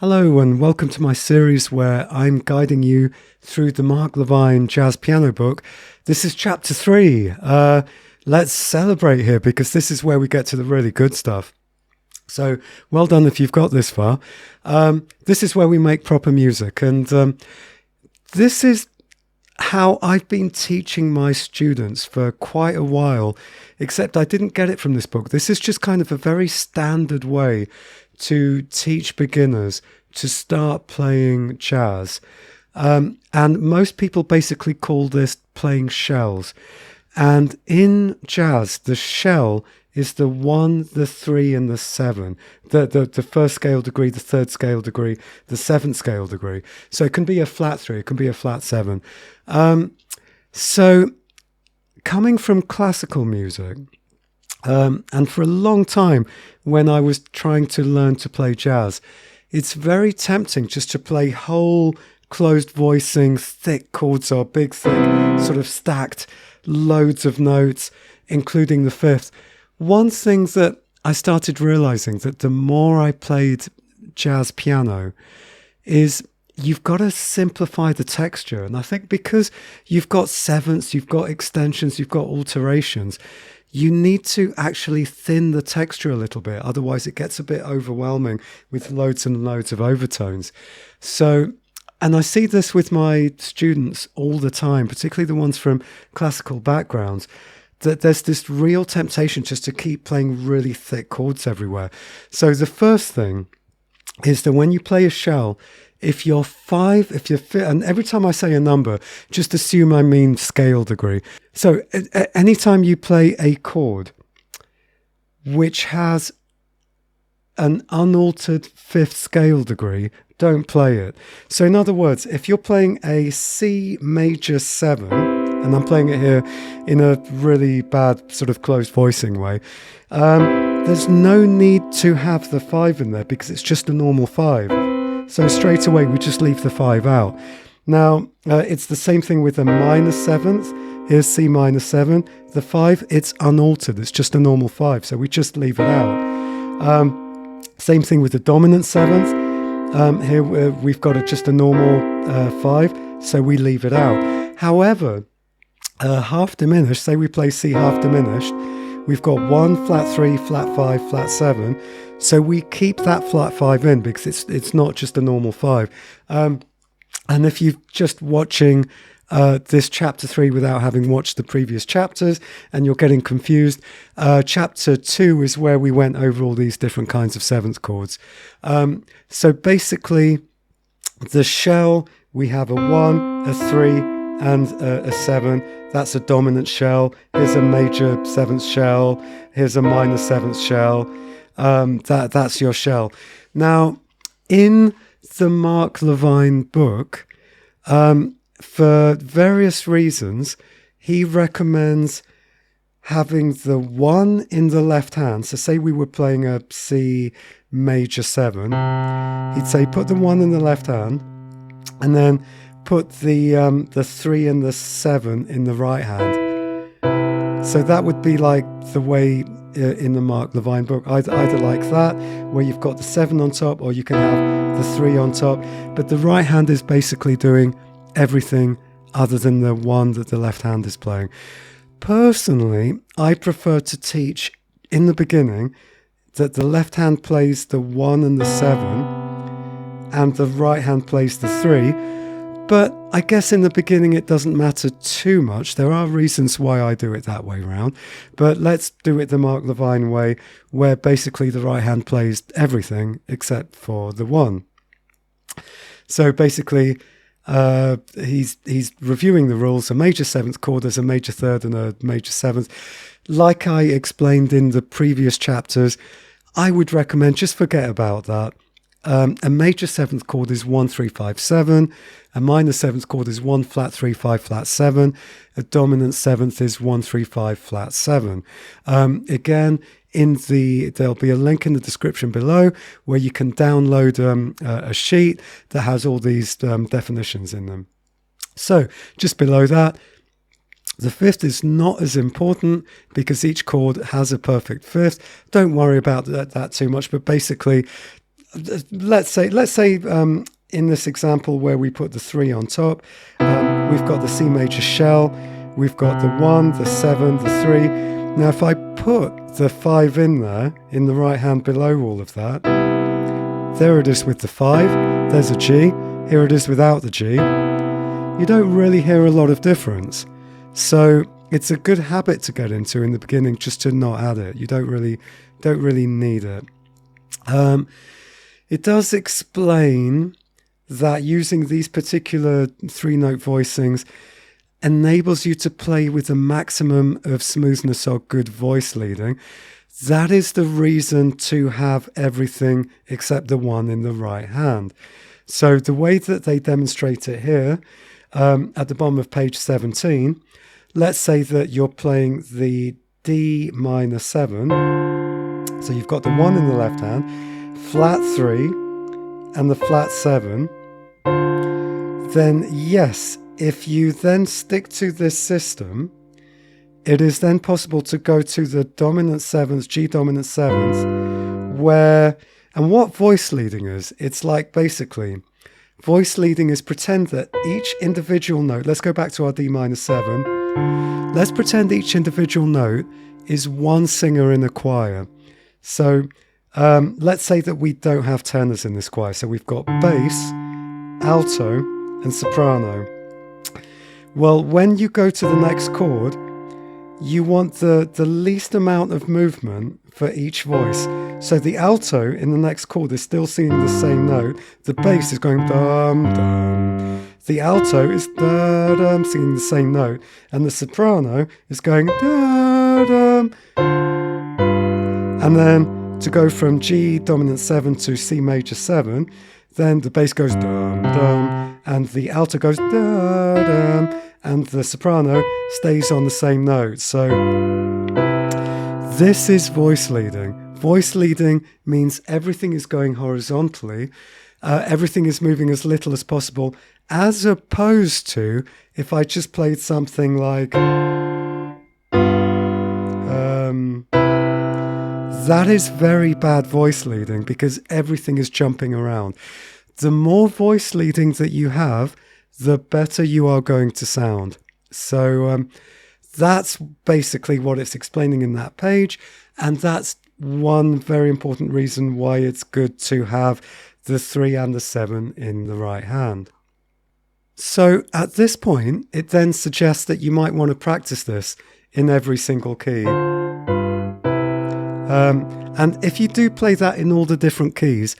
Hello and welcome to my series where I'm guiding you through the Mark Levine jazz piano book. This is chapter 3. Let's celebrate here because this is where we get to the really good stuff. So well done if you've got this far. This is where we make proper music, and this is how I've been teaching my students for quite a while, except I didn't get it from this book. This is just kind of a very standard way to teach beginners to start playing jazz. And most people basically call this playing shells. And in jazz, the shell is the 1, the 3, and the 7. The first scale degree, the third scale degree, the seventh scale degree. So it can be a flat 3, it can be a flat 7. So coming from classical music, and for a long time when I was trying to learn to play jazz, it's very tempting just to play whole closed voicing, thick chords or big, thick, sort of stacked loads of notes, including the fifth. One thing that I started realizing that the more I played jazz piano is you've got to simplify the texture. And I think because you've got sevenths, you've got extensions, you've got alterations, you need to actually thin the texture a little bit. Otherwise, it gets a bit overwhelming with loads and loads of overtones. So, and I see this with my students all the time, particularly the ones from classical backgrounds, that there's this real temptation just to keep playing really thick chords everywhere. So the first thing is that when you play a shell, if you're 5, if you're fit, and every time I say a number, just assume I mean scale degree. So anytime you play a chord which has an unaltered 5th scale degree, don't play it. So in other words, if you're playing a C major 7, and I'm playing it here in a really bad sort of closed voicing way, there's no need to have the 5 in there because it's just a normal 5. So straight away, we just leave the 5 out. Now, it's the same thing with the minor 7th. Here's C minor 7. The 5, it's unaltered. It's just a normal 5. So we just leave it out. Same thing with the dominant 7th. Here we've got just a normal 5. So we leave it out. However, half diminished, say we play C half diminished, we've got 1, flat 3, flat 5, flat 7. So we keep that flat 5 in because it's not just a normal 5. And if you're just watching this chapter 3 without having watched the previous chapters and you're getting confused, chapter 2 is where we went over all these different kinds of 7th chords. So basically, the shell, we have a 1, a 3, and a 7. That's a dominant shell. Here's a major 7th shell. Here's a minor 7th shell. That's your shell. Now, in the Mark Levine book, for various reasons, he recommends having the 1 in the left hand. So say we were playing a C major 7, he'd say put the 1 in the left hand and then put the 3 and the 7 in the right hand. So that would be like the way in the Mark Levine book, either like that, where you've got the 7 on top, or you can have the 3 on top. But the right hand is basically doing everything other than the 1 that the left hand is playing. Personally, I prefer to teach in the beginning that the left hand plays the 1 and the 7, and the right hand plays the 3. But I guess in the beginning it doesn't matter too much. There are reasons why I do it that way round. But let's do it the Mark Levine way, where basically the right hand plays everything except for the 1. So basically, he's reviewing the rules. A major 7th chord, there's a major 3rd and a major 7th. Like I explained in the previous chapters, I would recommend just forget about that. A major 7th chord is 1, 3, 5, 7. A minor 7th chord is 1, flat 3, 5, flat 7. A dominant 7th is 1, 3, 5, flat 7. Again, there'll be a link in the description below where you can download a sheet that has all these definitions in them. So just below that, the 5th is not as important because each chord has a perfect 5th. Don't worry about that too much, but basically let's say in this example where we put the 3 on top, we've got the C major shell, we've got the 1, the 7, the 3. Now if I put the 5 in there, in the right hand below all of that, there it is with the 5, there's a G, here it is without the G. You don't really hear a lot of difference. So it's a good habit to get into in the beginning, just to not add it. You don't really need it. It does explain that using these particular 3-note voicings enables you to play with a maximum of smoothness or good voice leading. That is the reason to have everything except the 1 in the right hand. So the way that they demonstrate it here, at the bottom of page 17, let's say that you're playing the D minor 7. So you've got the 1 in the left hand, flat 3, and the flat 7. Then yes, if you then stick to this system, it is then possible to go to the dominant 7s, G dominant 7s, where, and what voice leading is, it's like basically, voice leading is pretend that each individual note, let's go back to our D minor 7, let's pretend each individual note is one singer in a choir. So let's say that we don't have tenors in this choir, so we've got bass, alto, and soprano. Well, when you go to the next chord, you want the least amount of movement for each voice. So the alto in the next chord is still singing the same note. The bass is going dum dum. The alto is da dum, singing the same note, and the soprano is going da dum. And then to go from G dominant 7 to C major 7, then the bass goes dum dum, and the alto goes da dum, and the soprano stays on the same note. So this is voice leading. Voice leading means everything is going horizontally, everything is moving as little as possible, as opposed to if I just played something like that is very bad voice leading, because everything is jumping around. The more voice leading that you have, the better you are going to sound. So that's basically what it's explaining in that page. And that's one very important reason why it's good to have the 3 and the 7 in the right hand. So at this point, it then suggests that you might want to practice this in every single key. And if you do play that in all the different keys,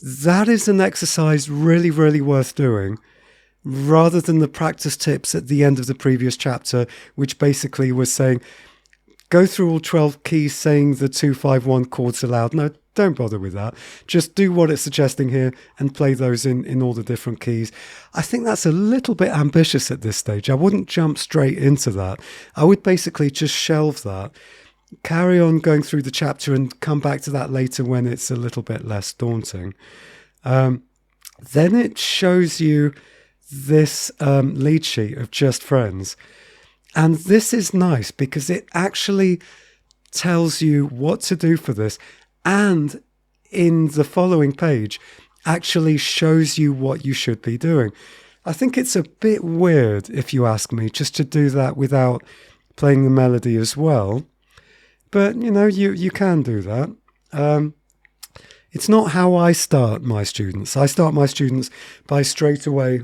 that is an exercise really, really worth doing, rather than the practice tips at the end of the previous chapter, which basically was saying, go through all 12 keys saying the 2, 5, 1 chords aloud. No, don't bother with that. Just do what it's suggesting here and play those in all the different keys. I think that's a little bit ambitious at this stage. I wouldn't jump straight into that. I would basically just shelve that, carry on going through the chapter and come back to that later when it's a little bit less daunting. Then it shows you this lead sheet of Just Friends. And this is nice because it actually tells you what to do for this, and in the following page actually shows you what you should be doing. I think it's a bit weird, if you ask me, just to do that without playing the melody as well. But, you know, you can do that. It's not how I start my students. I start my students by straight away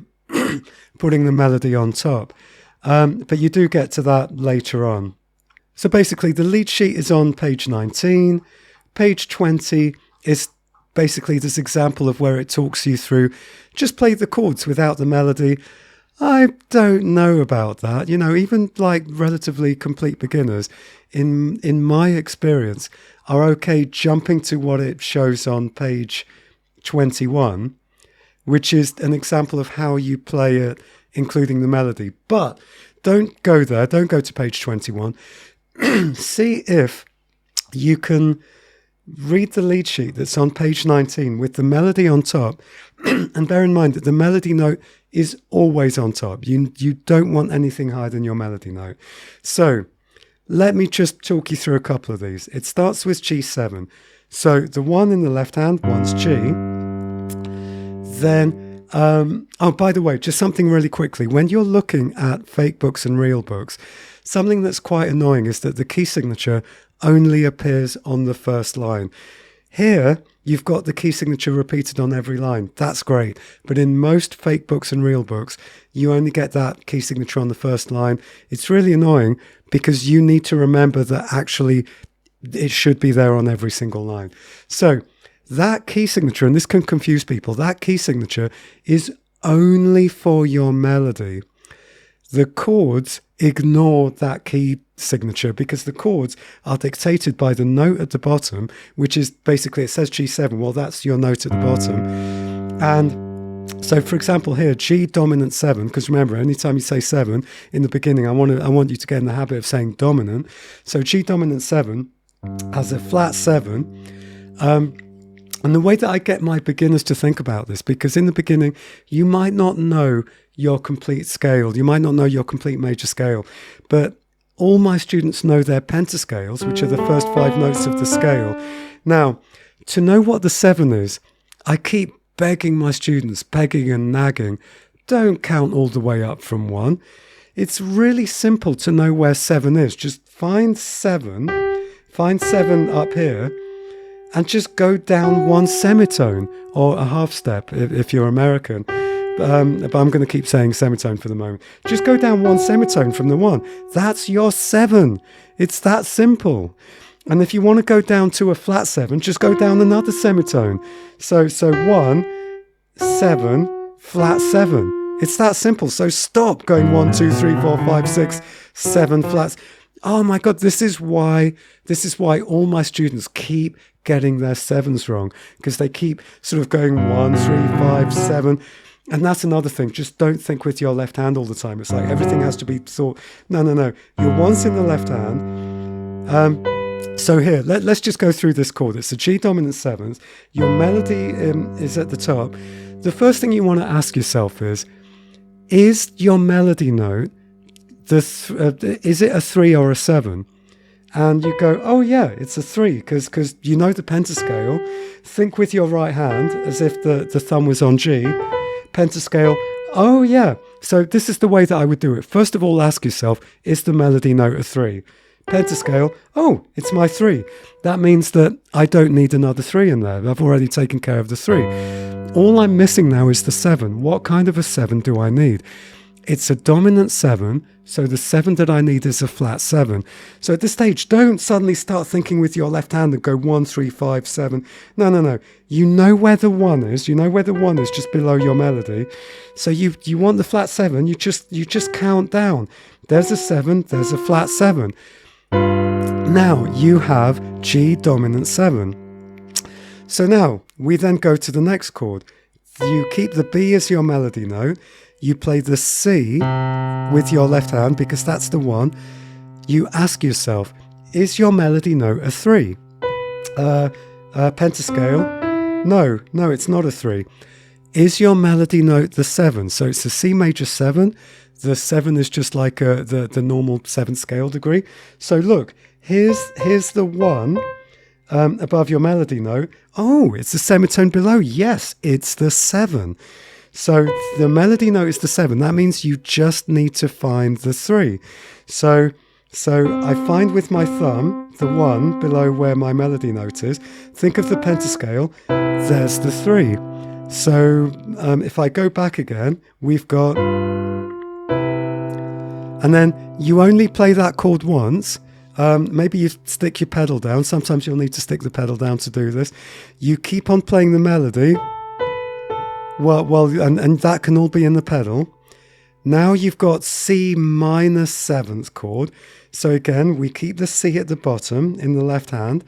putting the melody on top. But you do get to that later on. So basically the lead sheet is on page 19. Page 20 is basically this example of where it talks you through, just play the chords without the melody. I don't know about that. You know, even like relatively complete beginners, in my experience, are okay jumping to what it shows on page 21, which is an example of how you play it, including the melody. But don't go there. Don't go to page 21. See if you can read the lead sheet that's on page 19 with the melody on top. And bear in mind that the melody note is always on top. You don't want anything higher than your melody note. So let me just talk you through a couple of these. It starts with G7. So the 1 in the left hand, 1's G. Then, oh, by the way, just something really quickly. When you're looking at fake books and real books, something that's quite annoying is that the key signature only appears on the first line. Here, you've got the key signature repeated on every line. That's great. But in most fake books and real books, you only get that key signature on the first line. It's really annoying because you need to remember that actually it should be there on every single line. So that key signature, and this can confuse people, that key signature is only for your melody. The chords ignore that key signature because the chords are dictated by the note at the bottom, which is basically, it says G7. Well, that's your note at the bottom. And so, for example, here, G dominant 7, because remember, anytime you say 7 in the beginning, I want you to get in the habit of saying dominant. So G dominant 7 has a flat 7. And the way that I get my beginners to think about this, because in the beginning, you might not know your complete scale. You might not know your complete major scale. But all my students know their pentascales, which are the first 5 notes of the scale. Now, to know what the 7 is, I keep begging my students, begging and nagging, don't count all the way up from 1. It's really simple to know where 7 is. Just find 7 up here, and just go down 1 semitone or a half step if you're American. But I'm going to keep saying semitone for the moment. Just go down 1 semitone from the 1. That's your 7. It's that simple. And if you want to go down to a flat 7, just go down another semitone. So 1, 7, flat 7. It's that simple. So stop going 1, 2, 3, 4, 5, 6, 7 flats. Oh my God, this is why all my students keep getting their 7s wrong, because they keep sort of going 1, 3, 5, 7. And that's another thing. Just don't think with your left hand all the time. It's like everything has to be thought. No. Your 1's in the left hand. So here, let's just go through this chord. It's a G dominant 7th. Your melody is at the top. The first thing you want to ask yourself is your melody note, is it a 3 or a 7? And you go, oh yeah, it's a 3, because you know the pentascale. Think with your right hand as if the thumb was on G. Pentascale, oh yeah. So this is the way that I would do it. First of all, ask yourself, is the melody note a 3? Pentascale, oh, it's my 3. That means that I don't need another 3 in there. I've already taken care of the 3. All I'm missing now is the 7. What kind of a 7 do I need? It's a dominant 7, so the 7 that I need is a flat 7. So at this stage, don't suddenly start thinking with your left hand and go 1, 3, 5, 7. No. You know where the 1 is. You know where the 1 is just below your melody. So you want the flat 7, you just count down. There's a 7, there's a flat 7. Now you have G dominant 7. So now we then go to the next chord. You keep the B as your melody note. You play the C with your left hand because that's the 1. You ask yourself, is your melody note a 3? Pentascale? No, it's not a 3. Is your melody note the 7? So it's a C major 7. The 7 is just like the normal 7th scale degree. So look, here's the 1 above your melody note. Oh, it's the semitone below. Yes, it's the 7. So the melody note is the 7. That means you just need to find the 3. So I find with my thumb the 1 below where my melody note is. Think of the pentascale. There's the 3. So if I go back again, we've got... And then you only play that chord once. Maybe you stick your pedal down. Sometimes you'll need to stick the pedal down to do this. You keep on playing the melody. Well, and that can all be in the pedal. Now you've got C minor 7th chord. So again, we keep the C at the bottom in the left hand.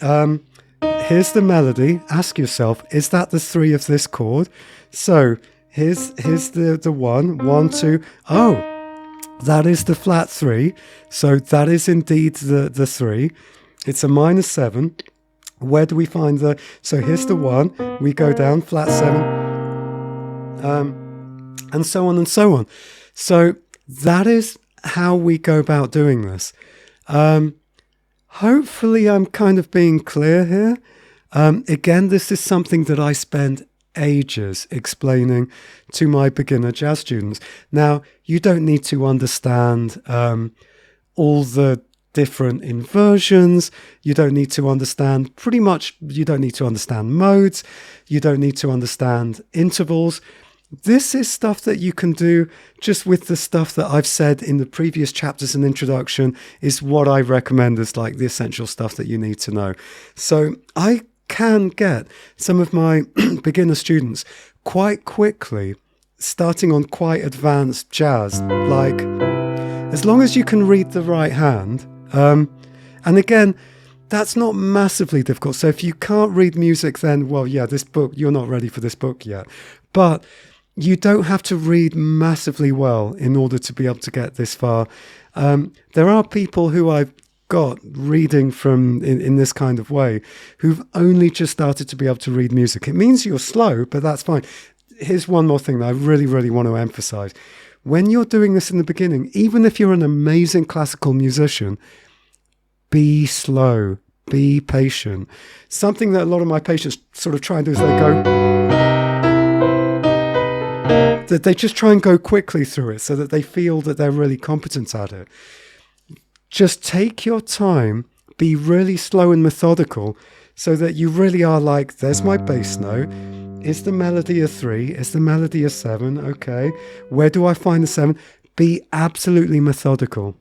Here's the melody. Ask yourself, is that the 3 of this chord? So here's the 1, 1, 2. Oh, that is the flat 3. So that is indeed the 3. It's a minor 7. Where do we find the... So here's the 1. We go down, flat 7. And so on and so on. So that is how we go about doing this. Hopefully I'm kind of being clear here. Again, this is something that I spend ages explaining to my beginner jazz students. Now, you don't need to understand all the different inversions. You don't need to understand you don't need to understand modes. You don't need to understand intervals. This is stuff that you can do just with the stuff that I've said in the previous chapters and introduction is what I recommend as like the essential stuff that you need to know. So I can get some of my beginner students quite quickly starting on quite advanced jazz, like as long as you can read the right hand. And again, that's not massively difficult. So if you can't read music, then, well, yeah, this book, you're not ready for this book yet. But you don't have to read massively well in order to be able to get this far. There are people who I've got reading from in this kind of way who've only just started to be able to read music. It means you're slow, but that's fine. Here's one more thing that I really, really want to emphasize. When you're doing this in the beginning, even if you're an amazing classical musician, be slow, be patient. Something that a lot of my patients sort of try and do is they just try and go quickly through it so that they feel that they're really competent at it. Just take your time, be really slow and methodical so that you really are like, there's my bass note. Is the melody a 3? Is the melody a 7? Okay. Where do I find the 7? Be absolutely methodical.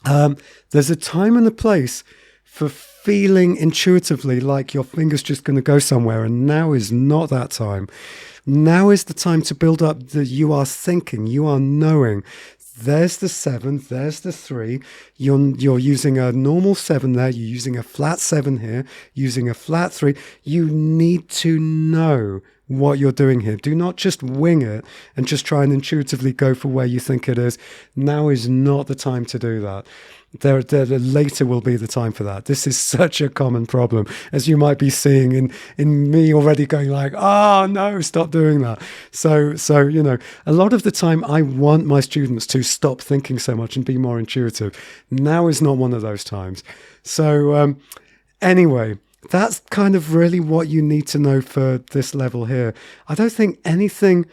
There's a time and a place for feeling intuitively like your finger's just going to go somewhere, and now is not that time. Now is the time to build up that you are thinking, you are knowing. There's the 7, there's the 3. You're using a normal 7 there, you're using a flat 7 here, using a flat 3. You need to know what you're doing here. Do not just wing it and just try and intuitively go for where you think it is. Now is not the time to do that. There later will be the time for that. This is such a common problem, as you might be seeing in me already going like, oh no, stop doing that. So you know, a lot of the time I want my students to stop thinking so much and be more intuitive. Now is not one of those times. So anyway, that's kind of really what you need to know for this level here. I don't think anything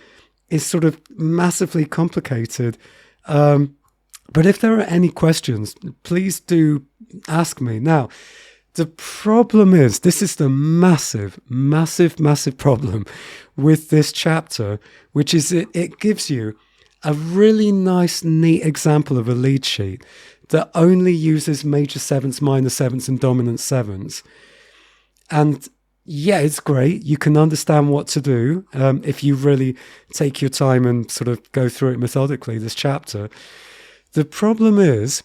is sort of massively complicated. But if there are any questions, please do ask me. Now, the problem is, this is the massive, massive, massive problem with this chapter, which is it gives you a really nice, neat example of a lead sheet that only uses major 7ths, minor 7ths, and dominant 7ths. And yeah, it's great. You can understand what to do if you really take your time and sort of go through it methodically, this chapter. The problem is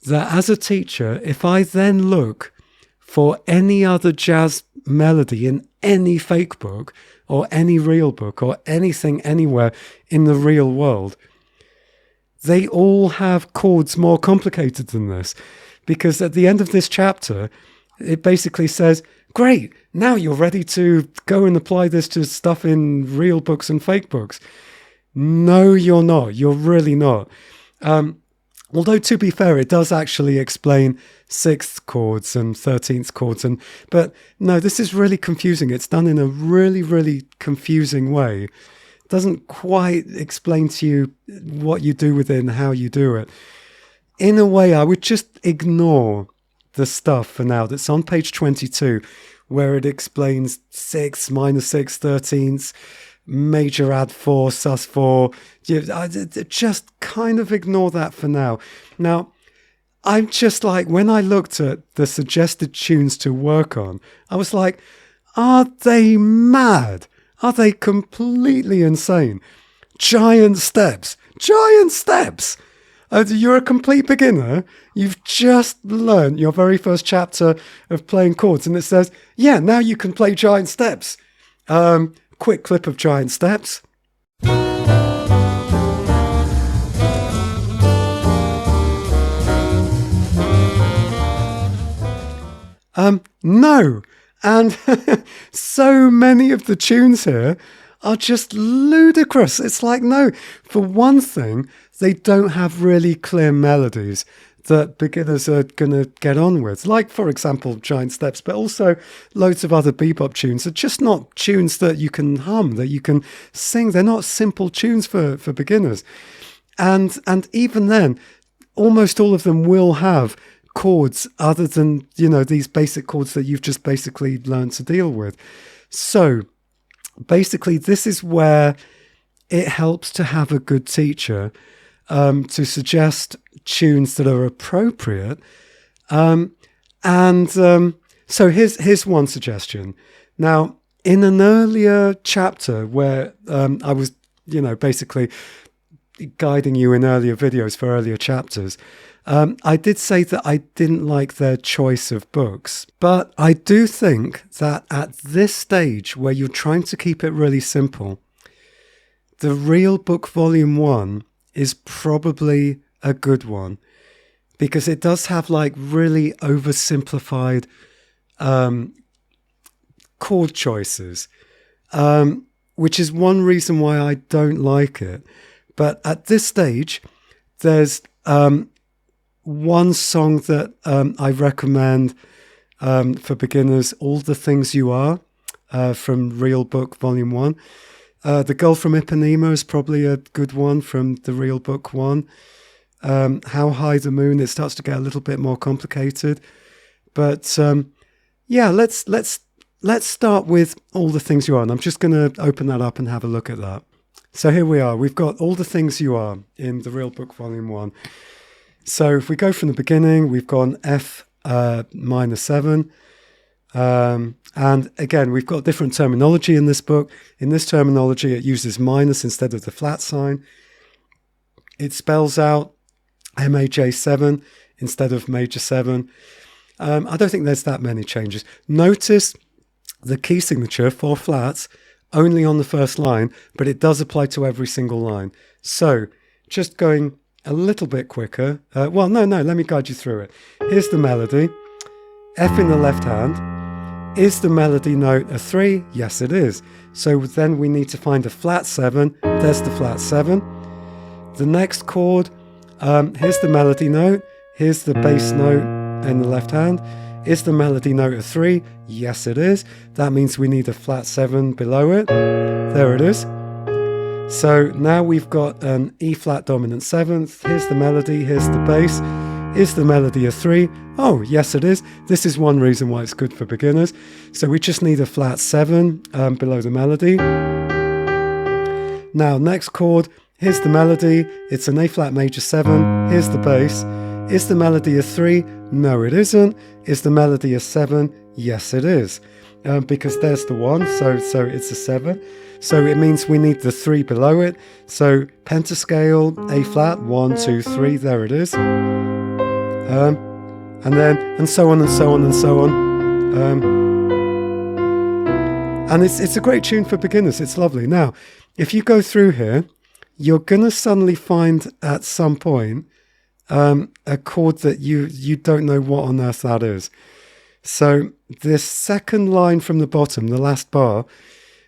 that as a teacher, if I then look for any other jazz melody in any fake book or any real book or anything anywhere in the real world, they all have chords more complicated than this. Because at the end of this chapter, it basically says, great, now you're ready to go and apply this to stuff in real books and fake books. No, you're not. You're really not. Although, to be fair, it does actually explain 6th chords and 13th chords. But no, this is really confusing. It's done in a really, really confusing way. It doesn't quite explain to you what you do with it and how you do it. In a way, I would just ignore the stuff for now that's on page 22, where it explains 6, minor 6, 13ths, major add 4, sus 4. Just kind of ignore that for now. Now, I'm just like, when I looked at the suggested tunes to work on, I was like, are they mad? Are they completely insane? Giant steps. Giant steps. You're a complete beginner. You've just learned your very first chapter of playing chords, and it says, yeah, now you can play giant steps. Quick clip of giant steps. No. And so many of the tunes here are just ludicrous. It's like, no, for one thing, they don't have really clear melodies. that beginners are going to get on with. Like, for example, Giant Steps, but also loads of other bebop tunes are just not tunes that you can hum, that you can sing. They're not simple tunes for beginners. And even then, almost all of them will have chords other than, these basic chords that you've just basically learned to deal with. So basically, this is where it helps to have a good teacher to suggest tunes that are appropriate. So here's one suggestion. Now, in an earlier chapter where I was, basically guiding you in earlier videos for earlier chapters, I did say that I didn't like their choice of books. But I do think that at this stage where you're trying to keep it really simple, the Real Book Volume 1 is probably a good one, because it does have like really oversimplified chord choices, which is one reason why I don't like it. But at this stage, there's one song that I recommend for beginners, All the Things You Are, from Real Book Volume 1. The Girl from Ipanema is probably a good one from the Real Book 1. How High the Moon, it starts to get a little bit more complicated. But let's start with All the Things You Are. And I'm just going to open that up and have a look at that. So here we are. We've got All the Things You Are in the Real Book Volume 1. So if we go from the beginning, we've gone F minor 7. And again, we've got different terminology in this book. In this terminology, it uses minus instead of the flat sign. It spells out MAJ7 instead of major 7. I don't think there's that many changes. Notice the key signature for flats only on the first line, but it does apply to every single line. So just going a little bit quicker. No, let me guide you through it. Here's the melody. F in the left hand. Is the melody note a 3? Yes, it is. So then we need to find a flat 7. There's the flat 7. The next chord, here's the melody note. Here's the bass note in the left hand. Is the melody note a 3? Yes, it is. That means we need a flat 7 below it. There it is. So now we've got an E flat dominant 7th. Here's the melody. Here's the bass. Is the melody a 3? Oh, yes, it is. This is one reason why it's good for beginners. So we just need a flat 7 below the melody. Now, next chord. Here's the melody. It's an A flat major 7. Here's the bass. Is the melody a 3? No, it isn't. Is the melody a 7? Yes, it is. Because there's the 1, so it's a 7. So it means we need the 3 below it. So pentascale, A flat, 1, 2, 3, there it is. And so on and so on and so on. And it's a great tune for beginners. It's lovely. Now, if you go through here, you're going to suddenly find at some point a chord that you don't know what on earth that is. So this second line from the bottom, the last bar,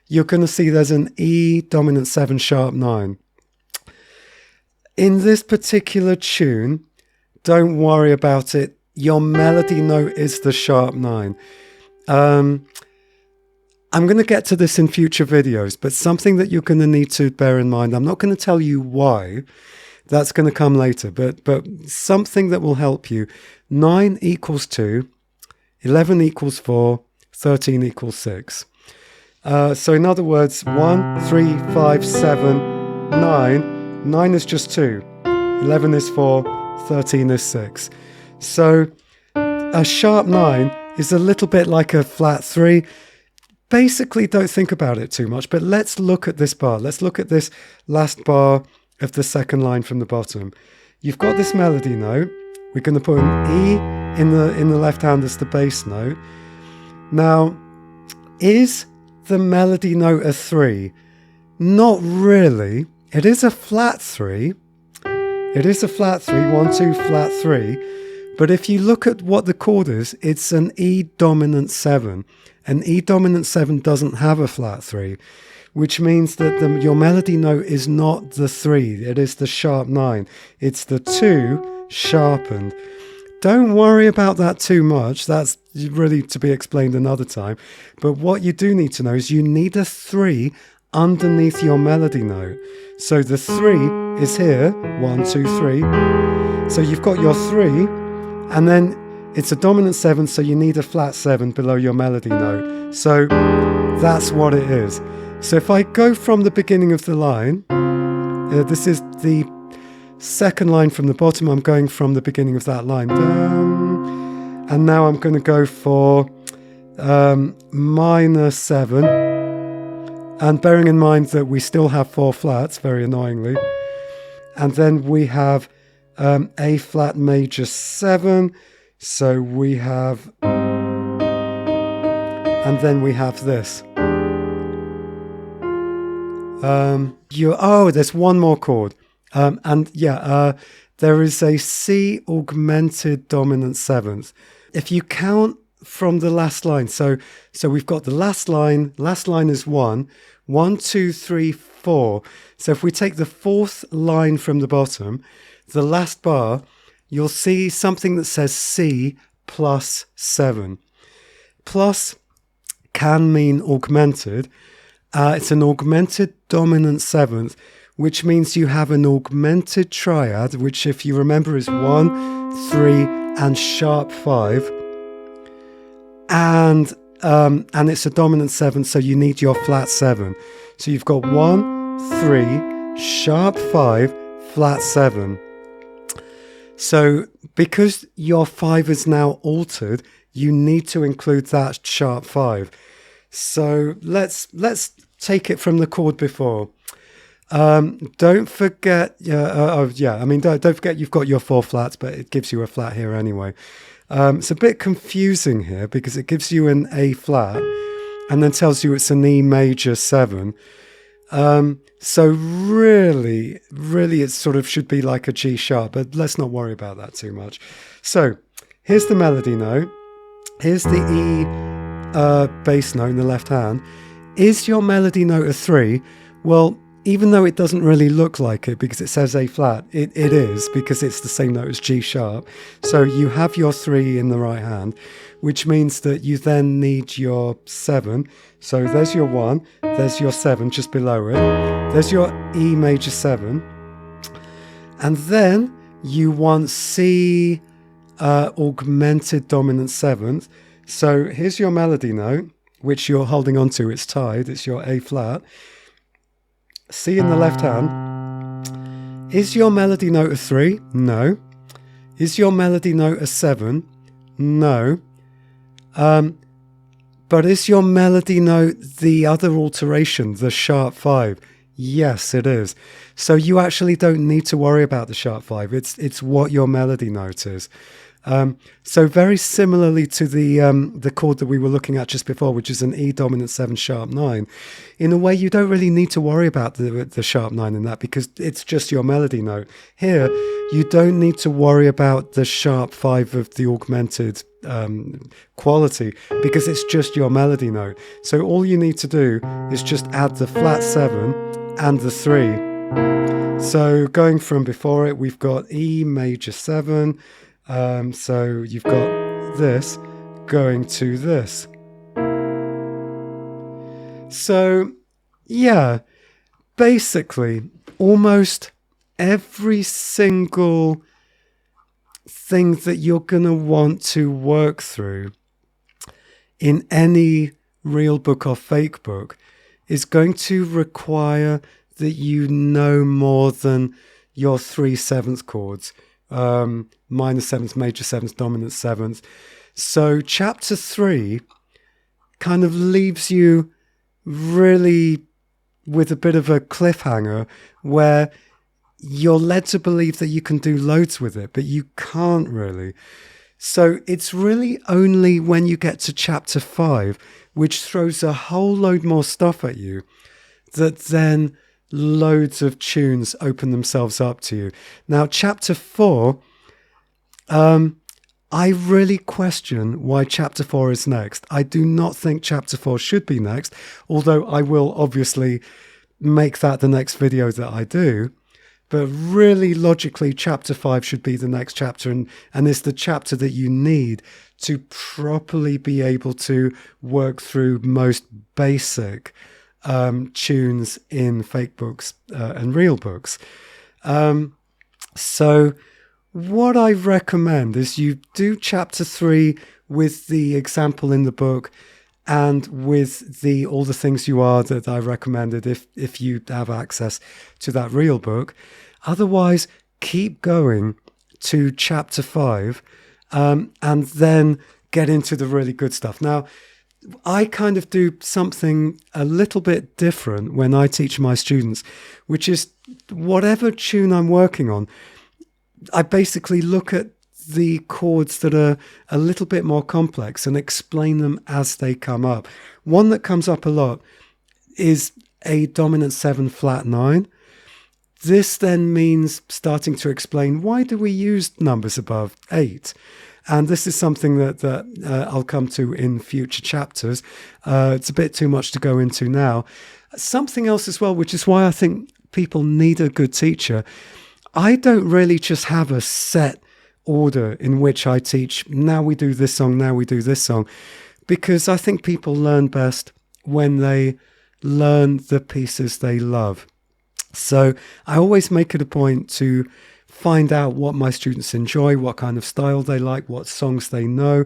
you're going to see there's an E dominant 7 sharp 9. In this particular tune, don't worry about it. Your melody note is the sharp 9. I'm going to get to this in future videos, but something that you're going to need to bear in mind, I'm not going to tell you why, that's going to come later, but something that will help you. 9 equals 2, 11 equals 4, 13 equals 6. So in other words, 1, 3, 5, 7, 9. 9 is just 2. 11 is 4, 13 is 6. So a sharp 9 is a little bit like a flat 3. Basically, don't think about it too much, but let's look at this bar. Let's look at this last bar of the second line from the bottom. You've got this melody note. We're going to put an E in the left hand as the bass note. Now, is the melody note a 3? Not really. It is a flat 3. It is a flat 3, 1, 2, flat 3. But if you look at what the chord is, it's an E dominant 7. An E dominant 7 doesn't have a flat 3. which means that your melody note is not the 3, it is the sharp 9. It's the 2 sharpened. Don't worry about that too much. That's really to be explained another time. But what you do need to know is you need a 3 underneath your melody note. So the 3 is here, 1, 2, 3. So you've got your 3, and then it's a dominant 7, so you need a flat 7 below your melody note. So that's what it is. So if I go from the beginning of the line, this is the second line from the bottom, I'm going from the beginning of that line. And now I'm going to go for minor 7. And bearing in mind that we still have 4 flats, very annoyingly. And then we have A flat major 7. So we have, and then we have this. There's one more chord. There is a C augmented dominant 7th. If you count from the last line, so we've got the last line is 1, 1, 2, 3, 4. So if we take the 4th line from the bottom, the last bar, you'll see something that says C plus 7. Plus can mean augmented. It's an augmented dominant 7th, which means you have an augmented triad, which if you remember is 1, 3, and sharp 5. And it's a dominant 7, so you need your flat 7. So you've got 1, 3, sharp 5, flat 7. So because your 5 is now altered, you need to include that sharp 5. So let's take it from the chord before. Don't forget, don't forget you've got your 4 flats, but it gives you a flat here anyway. It's a bit confusing here because it gives you an A flat and then tells you it's an E major 7. So really it sort of should be like a G sharp, but let's not worry about that too much. So here's the melody note. Here's the E bass note in the left hand. Is your melody note a 3? Well, even though it doesn't really look like it because it says A flat, it is because it's the same note as G sharp. So you have your 3 in the right hand, which means that you then need your 7. So there's your 1, there's your 7 just below it, there's your E major 7, and then you want C augmented dominant 7th. So here's your melody note, which you're holding on to, it's tied, it's your A flat. C in the left hand. Is your melody note a 3? No. Is your melody note a 7? No. But is your melody note the other alteration, the sharp 5? Yes, it is. So you actually don't need to worry about the sharp 5. It's what your melody note is. So very similarly to the chord that we were looking at just before, which is an E dominant 7 sharp 9, in a way you don't really need to worry about the sharp 9 in that because it's just your melody note. Here, you don't need to worry about the sharp 5 of the augmented quality because it's just your melody note. So all you need to do is just add the flat 7 and the 3. So going from before it, we've got E major 7. So you've got this going to this. So, yeah, basically, almost every single thing that you're going to want to work through in any real book or fake book is going to require that you know more than your 3 7th chords. Minor 7th, major 7th, dominant 7th. So chapter 3 kind of leaves you really with a bit of a cliffhanger where you're led to believe that you can do loads with it, but you can't really. So it's really only when you get to chapter 5, which throws a whole load more stuff at you, that then loads of tunes open themselves up to you. Now, chapter 4, I really question why chapter 4 is next. I do not think chapter 4 should be next, although I will obviously make that the next video that I do. But really, logically, chapter 5 should be the next chapter, and it's the chapter that you need to properly be able to work through most basic tunes in fake books and real books. So what I recommend is you do chapter 3 with the example in the book and with all the things you are that I recommended if you have access to that real book. Otherwise, keep going to chapter 5 and then get into the really good stuff. Now, I kind of do something a little bit different when I teach my students, which is whatever tune I'm working on, I basically look at the chords that are a little bit more complex and explain them as they come up. One that comes up a lot is a dominant 7 flat 9. This then means starting to explain, why do we use numbers above 8? And this is something that I'll come to in future chapters. It's a bit too much to go into now. Something else as well, which is why I think people need a good teacher. I don't really just have a set order in which I teach, now we do this song, now we do this song, because I think people learn best when they learn the pieces they love. So I always make it a point to find out what my students enjoy, what kind of style they like, what songs they know,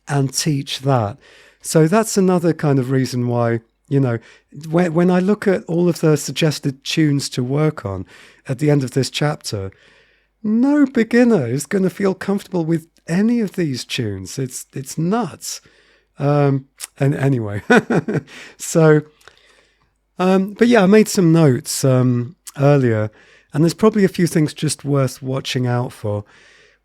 and teach that. So that's another kind of reason why, you know, when I look at all of the suggested tunes to work on at the end of this chapter, no beginner is going to feel comfortable with any of these tunes. It's nuts. And anyway, so, but yeah, I made some notes earlier, and there's probably a few things just worth watching out for.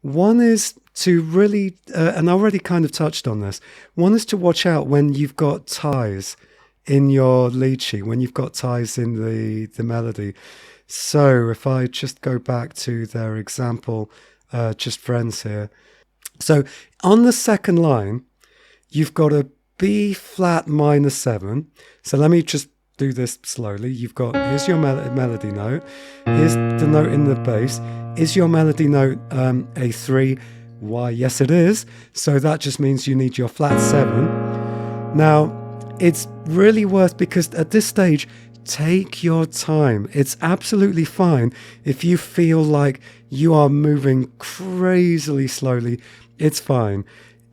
One is to really, and I already kind of touched on this, one is to watch out when you've got ties in your lead sheet, when you've got ties in the melody. So if I just go back to their example, just friends here. So on the second line, you've got a B flat minor 7. So let me just do this slowly. You've got, here's your melody note. Here's the note in the bass. Is your melody note a 3? Why, yes it is. So that just means you need your flat 7. Now, it's really worth, because at this stage, take your time. It's absolutely fine if you feel like you are moving crazily slowly. It's fine.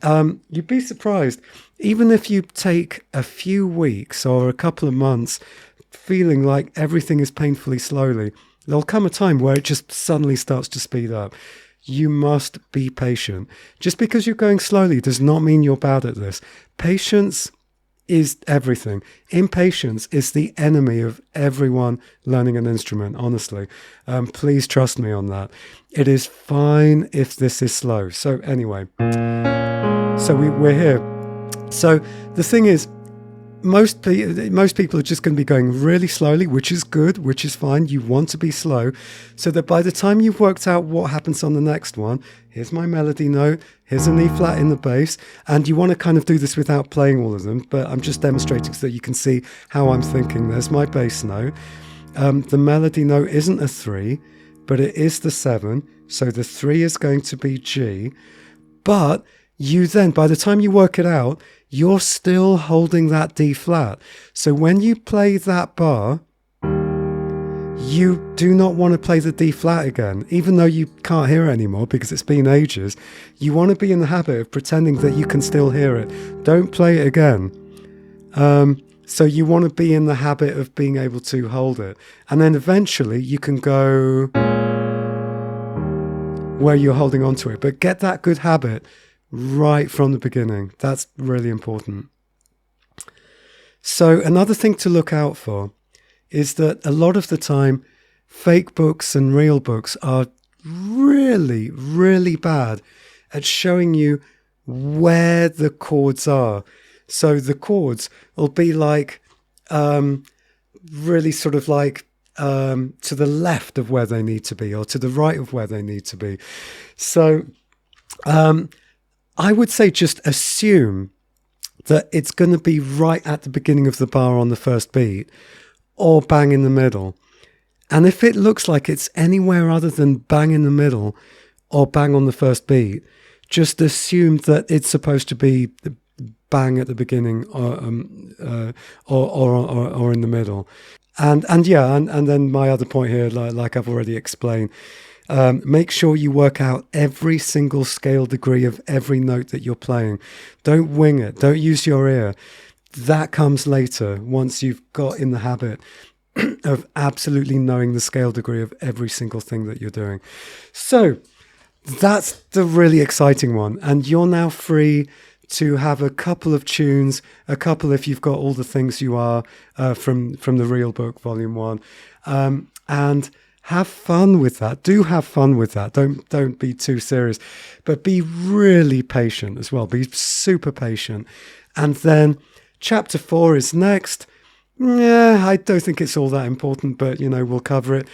You'd be surprised, even if you take a few weeks or a couple of months feeling like everything is painfully slowly, there'll come a time where it just suddenly starts to speed up. You must be patient. Just because you're going slowly does not mean you're bad at this. Patience is everything. Impatience is the enemy of everyone learning an instrument, honestly. Please trust me on that. It is fine if this is slow. So anyway, so we're here. So the thing is, most people are just going to be going really slowly, which is good, which is fine. You want to be slow so that by the time you've worked out what happens on the next one, here's my melody note, here's an E flat in the bass, and you want to kind of do this without playing all of them, but I'm just demonstrating so that you can see how I'm thinking. There's my bass note. The melody note isn't a 3, but it is the 7, so the 3 is going to be G, but you then, by the time you work it out, you're still holding that D flat. So when you play that bar, you do not want to play the D flat again, even though you can't hear it anymore because it's been ages. You want to be in the habit of pretending that you can still hear it. Don't play it again. So you want to be in the habit of being able to hold it. And then eventually you can go where you're holding on to it. But get that good habit right from the beginning. That's really important. So another thing to look out for is that a lot of the time, fake books and real books are really, really bad at showing you where the chords are. So the chords will be like, really sort of like to the left of where they need to be or to the right of where they need to be. So I would say just assume that it's going to be right at the beginning of the bar on the first beat or bang in the middle. And if it looks like it's anywhere other than bang in the middle or bang on the first beat, just assume that it's supposed to be bang at the beginning or in the middle. And then my other point here, like I've already explained, make sure you work out every single scale degree of every note that you're playing. Don't wing it. Don't use your ear. That comes later, once you've got in the habit of absolutely knowing the scale degree of every single thing that you're doing. So that's the really exciting one. And you're now free to have a couple of tunes, a couple if you've got all the things you are from the real book, volume 1, and have fun with that. Do have fun with that. Don't be too serious, but be really patient as well. Be super patient. And then chapter 4 is next. Yeah, I don't think it's all that important, but we'll cover it.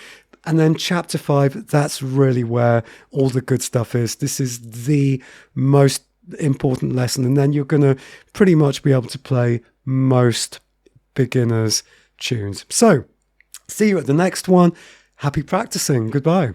And then chapter 5, that's really where all the good stuff is. This is the most important lesson. And then you're going to pretty much be able to play most beginners' tunes. So, see you at the next one. Happy practicing. Goodbye.